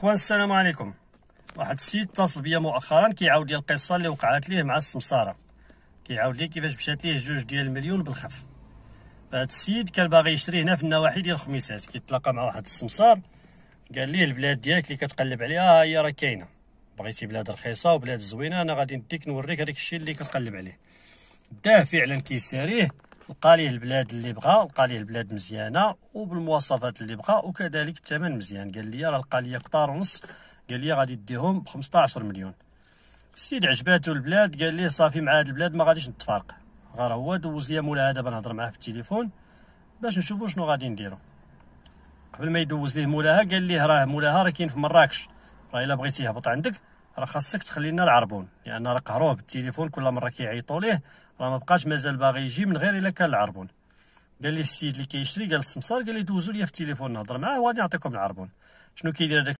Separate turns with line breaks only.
اخوان السلام عليكم. واحد السيد اتصل بيا مؤخرا كيعاود لي القصه اللي وقعت ليه مع السمساره. كيعاود لي كيفاش مشات ليه 2 مليون بالخف. فهاد السيد كان باغي يشري هنا في النواحي ديال الخميسات، كيتلاقى مع واحد السمسار قال ليه البلاد ديالك اللي كتقلب عليها هي راه كاينه، بغيتي بلاد رخيصه وبلاد زوينه انا غادي نديك نوريك هذاك الشيء اللي كتقلب عليه. داه فعلا كيساريه، لقى ليه البلاد اللي بغا، لقى ليه البلاد مزيانه وبالمواصفات اللي بغا وكذلك الثمن مزيان. قال لي راه لقى لي قطار ونص، قال لي غادي يديهم ب 15 مليون. السيد عجباتو البلاد، قال لي صافي مع هاد البلاد ما غاديش نتفارق، غير هو دوز ليا مولاها دابا نهضر معاه في التليفون باش نشوفوا شنو غادي نديرو. قبل ما يدوز ليه مولاها قال ليه راه مولاها راه كاين في مراكش، راه الا بغيتي يهبط عندك راه خاصك تخلي لنا العربون، لان راه قهروه بالتليفون كل مره كيعيطوا ليه، راه ما بقاش مازال باغي يجي من غير الا كان العربون. قال لي السيد اللي كيشري، قال السمسار، قال لي دوزوا لي في التليفون نهضر معاه وغادي نعطيكم العربون. شنو كيدير هذاك